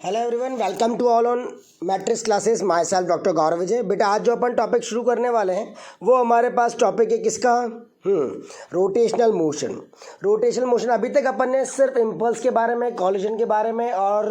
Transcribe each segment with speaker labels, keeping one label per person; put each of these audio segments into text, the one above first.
Speaker 1: Hello everyone, welcome to all on matrix classes. My self doctor Gaurav Vijay. बेटा आज जो अपन topic शुरू करने वाले हैं वो हमारे पास टॉपिक है किसका? Rotational motion. रोटेशनल मोशन अभी तक अपन ने सिर्फ इम्पल्स के बारे में, कॉलिजन के बारे में और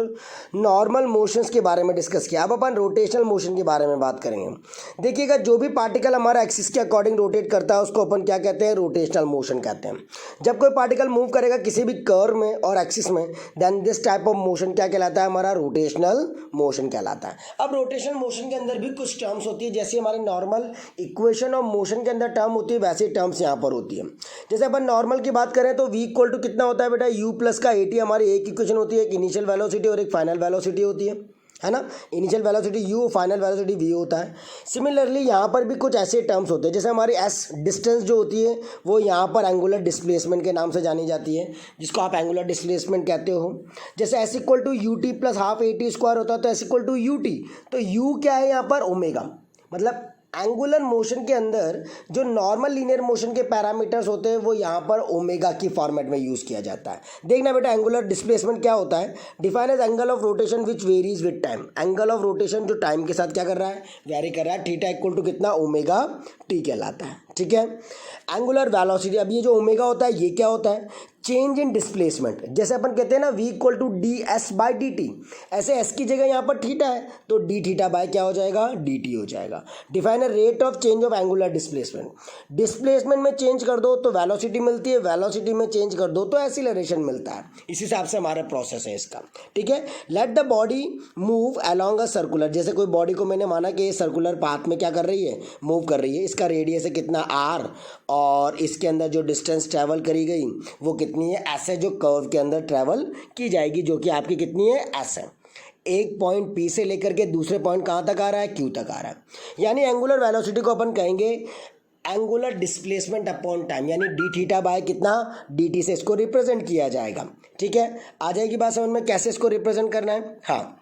Speaker 1: नॉर्मल मोशंस के बारे में डिस्कस किया। अब अपन रोटेशनल मोशन के बारे में बात करेंगे। देखिएगा, जो भी पार्टिकल हमारा एक्सिस के अकॉर्डिंग रोटेट करता है उसको अपन क्या कहते हैं? रोटेशनल मोशन कहते हैं। जब कोई पार्टिकल मूव करेगा किसी भी कर्व में और एक्सिस में, then this type of motion क्या कहलाता है? हमारा रोटेशनल मोशन कहलाता है। अब रोटेशनल मोशन के अंदर भी कुछ टर्म्स होती है, जैसे हमारे नॉर्मल इक्वेशन ऑफ मोशन के अंदर टर्म होती है, वैसे टर्म्स यहाँ पर होती है। जैसे अपन नॉर्मल की बात करें तो v इक्वल टू कितना होता है बेटा? u प्लस का at हमारी एक इक्वेशन होती है, एक इनिशियल वेलोसिटी और एक फाइनल वेलोसिटी होती है ना। Initial velocity u, final velocity v होता है। सिमिलरली यहाँ पर भी कुछ ऐसे टर्म्स होते हैं, जैसे हमारी s डिस्टेंस जो होती है वो यहाँ पर एंगुलर डिस्प्लेसमेंट के नाम से जानी जाती है, जिसको आप एंगुलर डिस्प्लेसमेंट कहते हो। जैसे s इक्वल टू ut प्लस हाफ at स्क्वायर होता है तो s इक्वल टू ut, तो u क्या है यहाँ पर? ओमेगा। मतलब एंगुलर मोशन के अंदर जो नॉर्मल लीनियर मोशन के पैरामीटर्स होते हैं वो यहाँ पर ओमेगा की फॉर्मेट में यूज़ किया जाता है। देखना बेटा, एंगुलर डिस्प्लेसमेंट क्या होता है? Define as angle of rotation which varies with time. Angle of rotation जो टाइम के साथ क्या कर रहा है? वेरी कर रहा है। थीटा इक्वल टू कितना? ओमेगा टी कहलाता है। ठीक है। एंगुलर वेलोसिटी, अब ये जो ओमेगा होता है ये क्या होता है? Change in displacement. जैसे अपन कहते हैं ना v equal to d s by d t, ऐसे s की जगह यहाँ पर थीटा है तो डी थीटा बाय क्या हो जाएगा? डी टी हो जाएगा। Define a rate of change of angular displacement. Displacement में चेंज कर दो तो वेलोसिटी मिलती है, वेलोसिटी में चेंज कर दो तो एक्सीलरेशन मिलता है। इस हिसाब से हमारा प्रोसेस है इसका। ठीक है। Let the body move along a circular. जैसे कोई बॉडी को मैंने माना कि सर्कुलर पाथ में क्या कर रही है? मूव कर रही है। इसका रेडियस है कितना? r, और इसके अंदर जो डिस्टेंस ट्रैवल करी गई वो कितनी है? s है, जो कर्व के अंदर ट्रैवल की जाएगी, जो कि आपकी कितनी है? s है। एक पॉइंट P से लेकर के दूसरे पॉइंट कहाँ तक आ रहा है? Q तक आ रहा है। यानी एंगुलर वेलोसिटी को अपन कहेंगे एंगुलर डिस्प्लेसमेंट अपॉन टाइम, यानी डी थीटा बाय कितना? डी टी से इसको रिप्रेजेंट किया जाएगा। ठीक है। आ जाएगी बात समझ में कैसे इसको रिप्रेजेंट करना है? हाँ।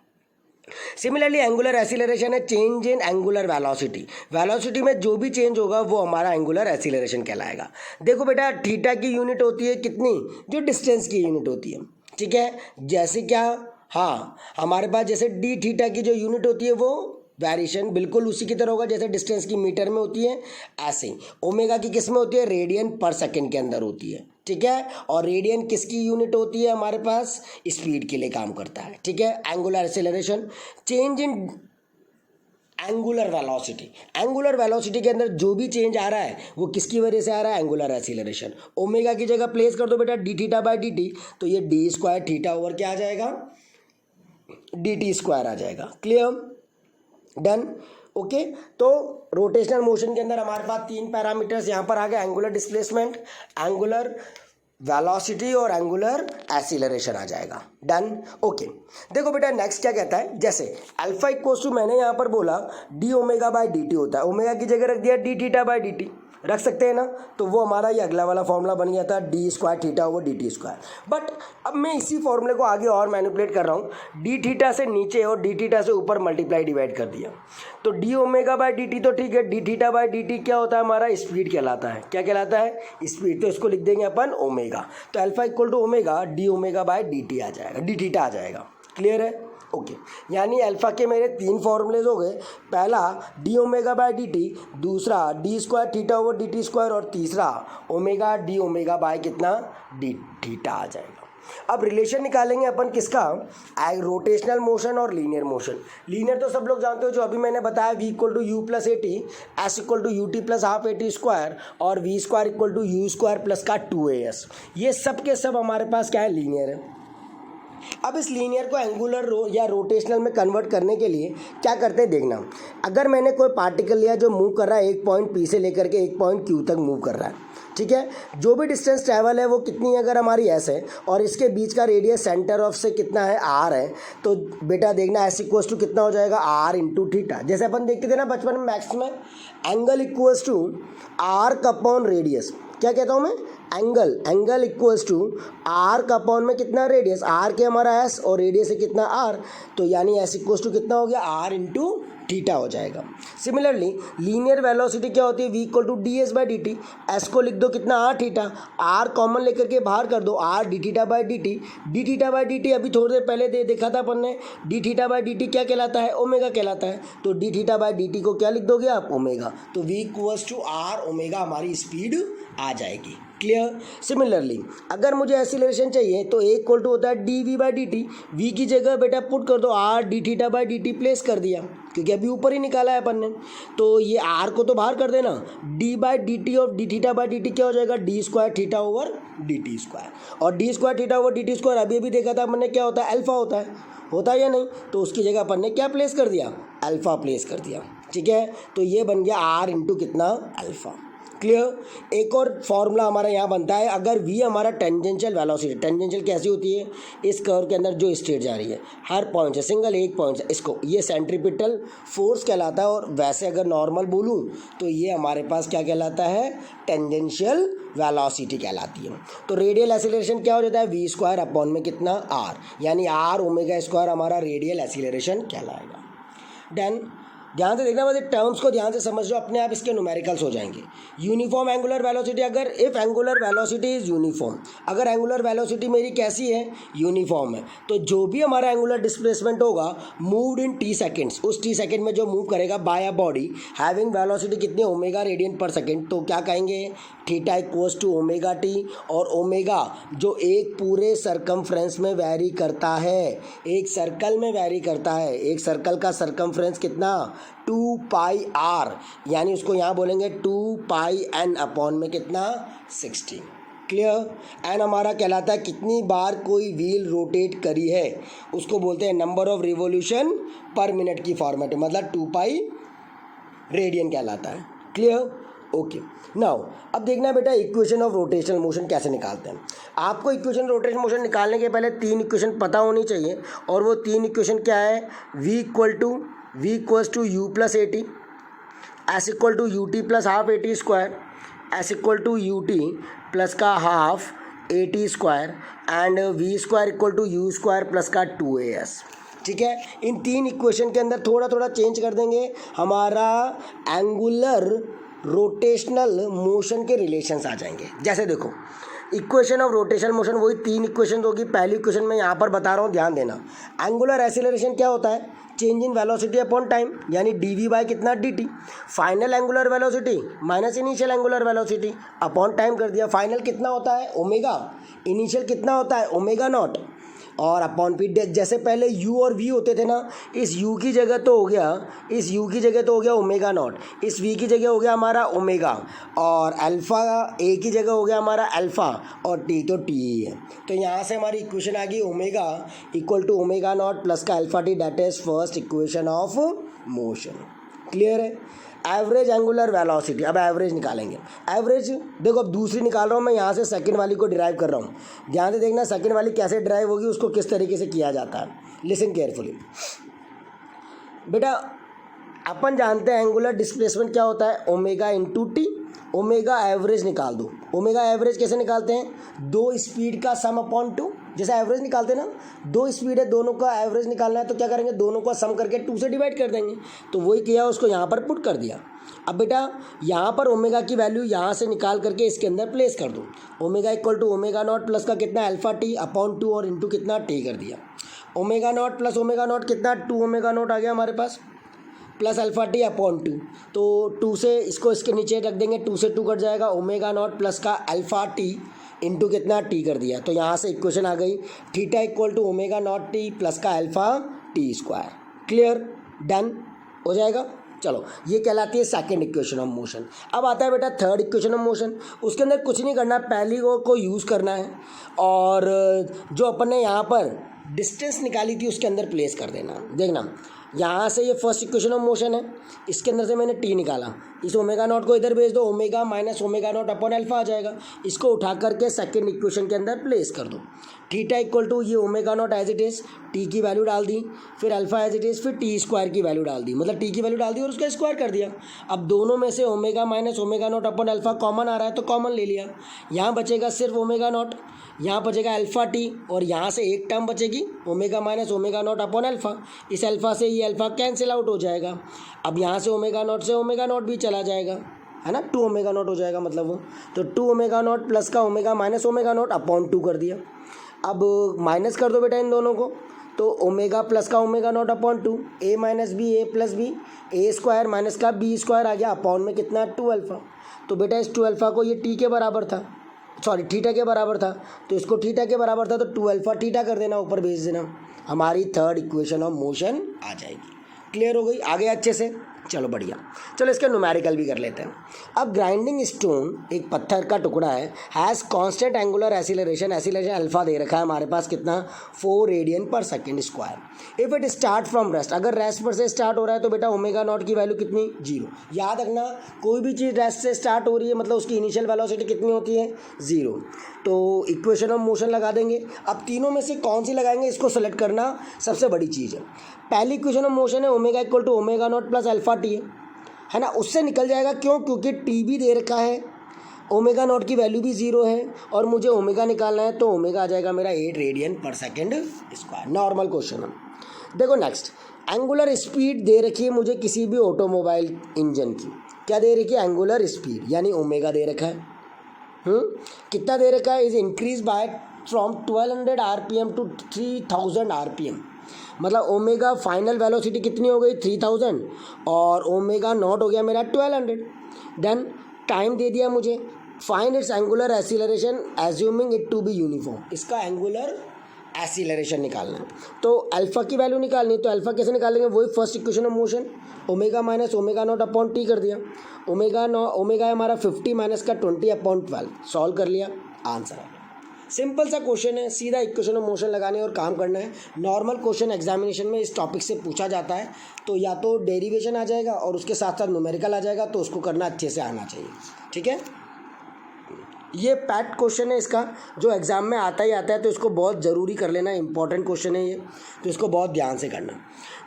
Speaker 1: सिमिलरली एंगुलर एक्सीलरेशन है चेंज इन एंगुलर वेलोसिटी। वेलोसिटी में जो भी चेंज होगा वो हमारा एंगुलर एक्सीलरेशन कहलाएगा। देखो बेटा, थीटा की यूनिट होती है कितनी? जो डिस्टेंस की यूनिट होती है। ठीक है। जैसे क्या? हाँ, हमारे पास जैसे डी थीटा की जो यूनिट होती है वो वेरिएशन बिल्कुल उसी की तरह होगा जैसे डिस्टेंस की मीटर में होती है, ऐसे ही ओमेगा की किस में होती है? रेडियन पर सेकंड के अंदर होती है। ठीक है। और रेडियन किसकी यूनिट होती है? हमारे पास स्पीड के लिए काम करता है। ठीक है। Angular acceleration change in angular velocity. Angular velocity के अंदर जो भी चेंज आ रहा है वो किसकी वजह से आ रहा है? Angular acceleration. ओमेगा की जगह प्लेस कर दो बेटा D theta by d T, तो ये डी स्क्वायर थीटा ओवर क्या आ जाएगा? डी टी स्क्वायर आ जाएगा। क्लियर? डन। ओके। तो रोटेशनल मोशन के अंदर हमारे पास तीन पैरामीटर्स यहाँ पर आ गए, एंगुलर डिस्प्लेसमेंट, एंगुलर वेलोसिटी और एंगुलर एक्सीलरेशन आ जाएगा। डन। ओके। देखो बेटा नेक्स्ट क्या कहता है, जैसे अल्फा इक्वल्स टू मैंने यहाँ पर बोला D omega by d T होता है, ओमेगा की जगह रख दिया D theta by d T, रख सकते हैं ना, तो वो हमारा ये अगला वाला फॉर्मूला बन गया था D square theta over d t square. But अब मैं इसी फॉर्मूले को आगे और मैनिपुलेट कर रहा हूँ, डी थीटा से नीचे और डी थीटा से ऊपर मल्टीप्लाई डिवाइड कर दिया, तो D omega by d T तो ठीक है, D theta by d t क्या होता है? हमारा स्पीड कहलाता है। क्या कहलाता है? स्पीड। तो इसको लिख देंगे अपन ओमेगा, तो alpha equal to omega d omega by d t आ जाएगा, डी थीटा आ जाएगा। क्लियर है? ओके। यानी अल्फा के मेरे तीन फॉर्मूलेज हो गए, पहला d omega by d t, दूसरा d square theta over d t square, और तीसरा ओमेगा डी ओमेगा बाय कितना? डी थीटा आ जाएगा। अब रिलेशन निकालेंगे अपन किसका? रोटेशनल मोशन और लीनियर मोशन। लीनियर तो सब लोग जानते हो, जो अभी मैंने बताया v equal to u plus a t, s equal to u t plus half a t square, और v square equal to u square plus का 2as। ये सब के सब हमारे पास क्या है? लीनियर है। अब इस लीनियर को एंगुलर या रोटेशनल में कन्वर्ट करने के लिए क्या करते हैं देखना। अगर मैंने कोई पार्टिकल लिया जो मूव कर रहा है एक पॉइंट P से लेकर के एक पॉइंट Q तक मूव कर रहा है, ठीक है, जो भी डिस्टेंस ट्रैवल है वो कितनी है? अगर हमारी s है और इसके बीच का रेडियस सेंटर ऑफ से कितना है? r है, तो बेटा देखना s इक्वल्स टू कितना हो जाएगा? r into theta. जैसे अपन देखते थे ना बचपन में मैथ्स में, angle equals to r upon radius. क्या कहता हूँ मैं? एंगल इक्वल्स टू आर का अपॉन में कितना? रेडियस। आर के हमारा एस और रेडियस है कितना? आर, तो यानी एस इक्वल्स टू कितना हो गया? आर इंटू थीटा हो जाएगा। सिमिलरली लीनियर वेलोसिटी क्या होती है, v equal to d s by d t. S को लिख दो कितना, आर थीटा, आर कॉमन लेकर के बाहर कर दो, r d theta by d t. D theta by d t अभी थोड़ी देर पहले देखा था अपन ने, d theta by d t क्या कहलाता है, ओमेगा कहलाता है। तो d theta by d t को क्या लिख दोगे आप, ओमेगा। तो v equals to r omega हमारी स्पीड आ जाएगी। क्लियर। सिमिलरली अगर मुझे एक्सीलरेशन चाहिए तो ए इक्वल टू होता है d v by d t. V की जगह बेटा पुट कर दो r d theta by d t place कर दिया, क्योंकि अभी ऊपर ही निकाला है अपन ने। तो ये आर को तो बाहर कर देना, डी बाई डी टी और d theta by d t क्या हो जाएगा, d square theta over d t square. और d square theta over d t square अभी अभी देखा था अपन ने क्या होता है, अल्फा होता है या नहीं। तो उसकी जगह अपन ने क्या प्लेस कर दिया, अल्फा प्लेस कर दिया। ठीक है, तो ये बन गया आर इंटू कितना, अल्फा। क्लियर। एक और फॉर्मूला हमारा यहाँ बनता है, अगर v हमारा टेंजेंशियल वेलोसिटी, टेंजेंशियल कैसी होती है, इस कर्व के अंदर जो स्ट्रेट जा रही है, हर पॉइंट से सिंगल एक पॉइंट से, इसको ये सेंट्रीपिटल फोर्स कहलाता है। और वैसे अगर नॉर्मल बोलूँ तो ये हमारे पास क्या कहलाता है, टेंजेंशियल वेलोसिटी कहलाती है। तो रेडियल एक्सीलरेशन क्या हो जाता है, v स्क्वायर अपॉन में कितना, r, यानी r ओमेगा स्क्वायर हमारा रेडियल एक्सीलरेशन कहलाएगा। देन ध्यान से देखना, मतलब टर्म्स को ध्यान से समझ लो, अपने आप इसके न्यूमेरिकल्स हो जाएंगे। यूनिफॉर्म एंगुलर वेलोसिटी, अगर if angular velocity is uniform, अगर एंगुलर वेलोसिटी मेरी कैसी है, यूनिफॉर्म है, तो जो भी हमारा एंगुलर डिस्प्लेसमेंट होगा मूव्ड इन टी सेकेंड्स, उस टी सेकेंड में जो मूव करेगा by a body having velocity कितनी, ओमेगा रेडियन पर सेकेंड, तो क्या कहेंगे, theta equals to omega t. और ओमेगा जो एक पूरे सरकमफ्रेंस में वैरी करता है, एक सर्कल में वैरी करता है, एक सर्कल का सरकमफ्रेंस कितना, 2 पाई आर, यानी उसको यहाँ बोलेंगे 2 पाई एन अपॉन में कितना, 16। क्लियर। एन हमारा कहलाता है कितनी बार कोई व्हील रोटेट करी है, उसको बोलते हैं number of revolution per minute की फॉर्मेट, मतलब 2 पाई रेडियन कहलाता है। क्लियर। ओके, नाउ अब देखना है बेटा इक्वेशन ऑफ रोटेशनल मोशन कैसे निकालते हैं। आपको इक्वेशन रोटेशनल मोशन निकालने के पहले 3 इक्वेशन पता होनी चाहिए, और वो 3 इक्वेशन क्या है, v equals to u plus a t, s equal to u t plus half a t square, s equal to u t plus का half a t square, and v square equal to u square plus का 2as। ठीक है, इन 3 equation के अंदर थोड़ा थोड़ा change कर देंगे, हमारा एंगुलर रोटेशनल मोशन के रिलेशंस आ जाएंगे। जैसे देखो इक्वेशन ऑफ रोटेशनल मोशन वही 3 इक्वेशन होगी। पहली इक्वेशन मैं यहाँ पर बता रहा हूँ, ध्यान देना। एंगुलर एक्सीलरेशन क्या होता है, change in velocity upon time, यानी डी वी बाई कितना, D T. Final angular velocity minus initial angular velocity upon time कर दिया। फाइनल कितना होता है, ओमेगा, इनिशियल कितना होता है, ओमेगा नॉट, और अपॉन पी। जैसे पहले u और v होते थे ना, इस u की जगह तो हो गया, इस u की जगह तो हो गया ओमेगा नॉट, इस v की जगह हो गया हमारा ओमेगा, और अल्फ़ा a की जगह हो गया हमारा अल्फ़ा, और t तो t ही है। तो यहाँ से हमारी इक्वेशन आ गई omega equal to omega not plus का alpha t, that is first equation of motion. Clear है। एवरेज एंगुलर वेलोसिटी, अब एवरेज निकालेंगे। एवरेज देखो, अब दूसरी निकाल रहा हूँ मैं, यहाँ से सेकंड वाली को डिराइव कर रहा हूँ। ध्यान से देखना सेकंड वाली कैसे डिराइव होगी, उसको किस तरीके से किया जाता है। लिसन केयरफुली बेटा, अपन जानते हैं एंगुलर डिस्प्लेसमेंट क्या होता है, omega into T. Omega average निकाल दो। ओमेगा एवरेज कैसे निकालते हैं, 2 स्पीड का सम अपॉन 2, जैसे एवरेज निकालते हैं ना, 2 स्पीड है, दोनों का एवरेज निकालना है, तो क्या करेंगे, दोनों का सम करके 2 से डिवाइड कर देंगे। तो वही किया, उसको यहाँ पर पुट कर दिया। अब बेटा यहाँ पर ओमेगा की वैल्यू यहाँ से निकाल करके इसके अंदर प्लेस कर दो। Omega equal to omega not plus का कितना, अल्फ़ा टी अपॉन 2, और इंटू कितना, टी कर दिया। Omega not plus omega naught कितना, 2 ओमेगा नॉट आ गया हमारे पास, प्लस अल्फ़ा टी अपॉन 2। तो 2 से इसको इसके नीचे रख देंगे, 2 से 2 कट जाएगा, ओमेगा नॉट प्लस का अल्फ़ा टी इंटू कितना, टी कर दिया। तो यहाँ से इक्वेशन आ गई, theta equal to omega not t plus का alpha t square. Clear, done हो जाएगा। चलो, ये कहलाती है सेकंड इक्वेशन ऑफ मोशन। अब आता है बेटा थर्ड इक्वेशन ऑफ मोशन। उसके अंदर कुछ नहीं करना, पहली को यूज़ करना है, और जो अपन ने यहाँ पर डिस्टेंस निकाली थी उसके अंदर प्लेस कर देना। देखना, यहाँ से ये फर्स्ट इक्वेशन ऑफ मोशन है, इसके अंदर से मैंने टी निकाला, इस ओमेगा नॉट को इधर भेज दो, omega minus omega not upon alpha आ जाएगा। इसको उठा करके सेकंड इक्वेशन के अंदर प्लेस कर दो। थीटा इक्वल टू ये omega not as it is, t की वैल्यू डाल दी, फिर अल्फा एज इट इज़, फिर टी स्क्वायर की वैल्यू डाल दी, मतलब टी की वैल्यू डाल दी और उसका स्क्वायर कर दिया। अब दोनों में से omega minus omega not upon alpha common आ रहा है, तो कॉमन ले लिया। यहाँ बचेगा सिर्फ ओमेगा नॉट, यहाँ बचेगा अल्फा टी, और यहाँ से एक टर्म बचेगी omega minus omega not upon alpha. इस अल्फा से ये ये अल्फ़ा कैंसिल आउट हो जाएगा। अब यहाँ से ओमेगा नॉट से ओमेगा नॉट भी चला जाएगा, है ना, 2 ओमेगा नॉट हो जाएगा मतलब वो। तो 2 ओमेगा नॉट प्लस का omega minus omega not upon 2 कर दिया। अब माइनस कर दो बेटा इन दोनों को, तो ओमेगा प्लस का omega not upon 2, a minus b a plus b, a square minus का बी स्क्वायर आ गया अपॉन में कितना 2 अल्फ़ा। तो बेटा इस 2 अल्फ़ा को ये टी के बराबर था, सॉरी थीटा के बराबर था, तो इसको थीटा के बराबर था तो 2 अल्फ़ा थीटा कर देना, ऊपर भेज देना, हमारी थर्ड इक्वेशन ऑफ मोशन आ जाएगी। क्लियर हो गई, आगे अच्छे से, चलो बढ़िया। चलो इसके न्यूमेरिकल भी कर लेते हैं। अब ग्राइंडिंग स्टोन एक पत्थर का टुकड़ा है, has constant angular acceleration, acceleration alpha दे रखा है हमारे पास कितना 4 radian per second square. If it start from rest, अगर रेस्ट पर से स्टार्ट हो रहा है तो बेटा ओमेगा नॉट की वैल्यू कितनी 0। याद रखना कोई भी चीज़ रेस्ट से स्टार्ट हो रही है मतलब उसकी इनिशियल वेलोसिटी कितनी होती है 0। तो इक्वेशन ऑफ मोशन लगा देंगे। अब तीनों में से कौन सी लगाएंगे इसको सेलेक्ट करना सबसे बड़ी चीज़ है। पहली इक्वेशन ऑफ मोशन है omega equal to omega not plus alpha t है ना, उससे निकल जाएगा। क्यों? क्योंकि टी भी दे रखा है, ओमेगा नॉट की वैल्यू भी 0 है और मुझे ओमेगा निकालना है, तो ओमेगा आ जाएगा मेरा 8 radian per second square. Normal question है। देखो नेक्स्ट, एंगुलर स्पीड दे रखी है मुझे किसी भी ऑटोमोबाइल इंजन की। क्या दे रखी है? एंगुलर स्पीड, यानी ओमेगा दे रखा है। कितना दे रखा है? Is increase by from 1200 RPM to 3000 RPM। मतलब ओमेगा फाइनल वेलोसिटी कितनी हो गई 3000 और ओमेगा नॉट हो गया मेरा 1200। देन टाइम दे दिया मुझे, find its angular acceleration assuming it to be uniform. इसका एंगुलर एसिलरेशन निकालना है, तो अल्फा की वैल्यू निकालनी है। तो अल्फा कैसे निकालेंगे? वही first equation of motion, omega minus omega not upon T कर दिया। ओमेगा है हमारा 50 माइनस का 20 अपॉन 12, सॉल्व कर लिया, आंसर आ गया। सिंपल सा क्वेश्चन है, सीधा इक्वेशन ऑफ मोशन लगाने और काम करना है। नॉर्मल क्वेश्चन एग्जामिनेशन में इस टॉपिक से पूछा जाता है, तो या तो डेरिवेशन आ जाएगा और उसके साथ साथ न्यूमेरिकल आ जाएगा, तो उसको करना अच्छे से आना चाहिए। ठीक है, ये पैट क्वेश्चन है इसका, जो एग्ज़ाम में आता ही आता है, तो इसको बहुत ज़रूरी कर लेना, इंपॉर्टेंट क्वेश्चन है ये, तो इसको बहुत ध्यान से करना।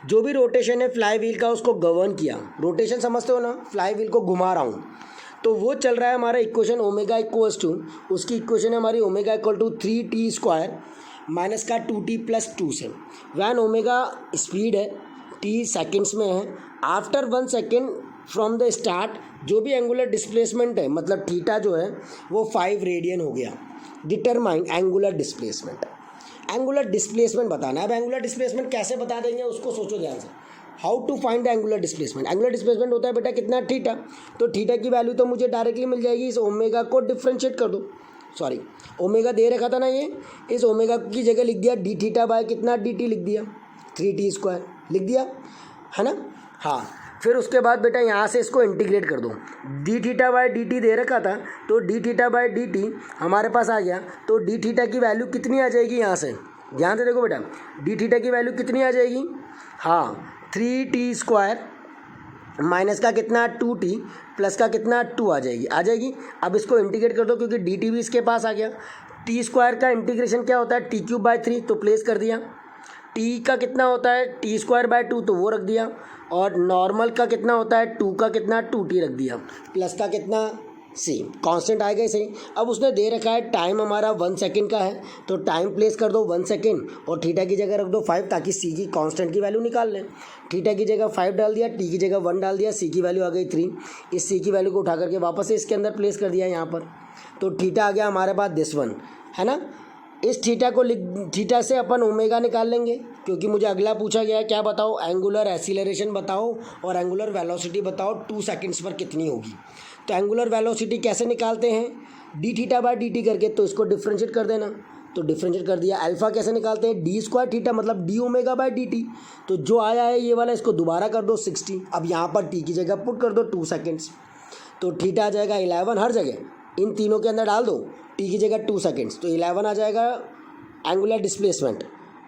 Speaker 1: जो भी रोटेशन है फ्लाई व्हील का उसको गवर्न किया, रोटेशन समझते हो ना, फ्लाई व्हील को घुमा रहा हूँ, तो वो चल रहा है हमारा इक्वेशन ओमेगा इक्वल्स टू, उसकी इक्वेशन है हमारी omega equal to 3t square minus का 2t प्लस 2 से। वैन ओमेगा स्पीड है, t सेकेंड्स में है, after 1 second from the start जो भी एंगुलर डिस्प्लेसमेंट है मतलब थीटा जो है वो 5 रेडियन हो गया। Determine angular displacement, angular displacement बताना है। अब एंगुलर डिस्प्लेसमेंट कैसे बता देंगे उसको सोचो ध्यान से। How to find the angular displacement? Angular displacement होता है बेटा कितना थीटा, तो थीटा की वैल्यू तो मुझे डायरेक्टली मिल जाएगी, इस ओमेगा को डिफ्रेंशिएट कर दो। सॉरी, ओमेगा दे रखा था ना ये, इस ओमेगा की जगह लिख दिया डी थीटा बाय कितना dt लिख दिया 3t स्क्वायर लिख दिया, है ना। हाँ, फिर उसके बाद बेटा यहाँ से इसको इंटीग्रेट कर दो, डी थीटा बाय dt दे रखा था, तो डी थीटा बाय dt हमारे पास आ गया, तो डी थीटा की वैल्यू कितनी आ जाएगी यहाँ से, ध्यान से देखो बेटा, डी थीटा की वैल्यू कितनी आ जाएगी, हाँ 3t स्क्वायर माइनस का कितना 2t प्लस का कितना 2 आ जाएगी। अब इसको इंटीग्रेट कर दो क्योंकि dt भी इसके पास आ गया। t स्क्वायर का इंटीग्रेशन क्या होता है t³ बाय 3, तो प्लेस कर दिया। t का कितना होता है t स्क्वायर बाय 2, तो वो रख दिया, और नॉर्मल का कितना होता है 2 का कितना 2t रख दिया, प्लस का कितना सेम कांस्टेंट आएगा इसे। अब उसने दे रखा है टाइम हमारा 1 सेकेंड का है, तो टाइम प्लेस कर दो 1 सेकेंड और थीटा की जगह रख दो 5, ताकि सी की कांस्टेंट की वैल्यू निकाल लें। थीटा की जगह 5 डाल दिया, टी की जगह 1 डाल दिया, सी की वैल्यू आ गई 3। इस सी की वैल्यू को उठा करके वापस से इसके अंदर प्लेस कर दिया यहाँ पर, तो थीटा आ गया हमारे पास दिस वन, है ना। इस थीटा को थीटा से अपन ओमेगा निकाल लेंगे, क्योंकि मुझे अगला पूछा गया है क्या बताओ, एंगुलर एसिलरेशन बताओ और एंगुलर वेलोसिटी बताओ 2 सेकेंड्स पर कितनी होगी। तो एंगुलर वेलोसिटी कैसे निकालते हैं, D theta by d T करके, तो इसको डिफ्रेंशिएट कर देना, तो डिफ्रेंशिएट कर दिया। अल्फा कैसे निकालते हैं, डी स्क्वायर थीटा मतलब D omega by d T, तो जो आया है ये वाला इसको दोबारा कर दो 60। अब यहाँ पर टी की जगह पुट कर दो 2 सेकेंड्स, तो थीटा आ जाएगा 11 हर जगह, इन तीनों के अंदर डाल दो, टी की जगह 2 सेकेंड्स, तो 11 आ जाएगा angular displacement.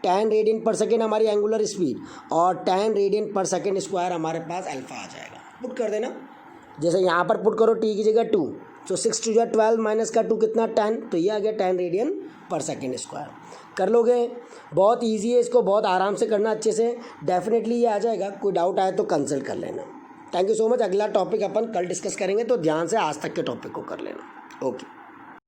Speaker 1: 10 radian per second हमारी एंगुलर स्पीड और 10 रेडियन पर सेकेंड स्क्वायर हमारे पास अल्फा आ जाएगा। पुट कर देना, जैसे यहाँ पर पुट करो टी की जगह 2, तो 6 2 12 माइनस का 2 कितना 10, तो ये आ गया 10 रेडियन पर सेकेंड स्क्वायर। कर लोगे, बहुत इजी है, इसको बहुत आराम से करना अच्छे से, डेफिनेटली ये आ जाएगा। कोई डाउट आए तो कंसल्ट कर लेना। Thank you so much. अगला टॉपिक अपन कल डिस्कस करेंगे, तो ध्यान से आज तक के टॉपिक को कर लेना। ओके।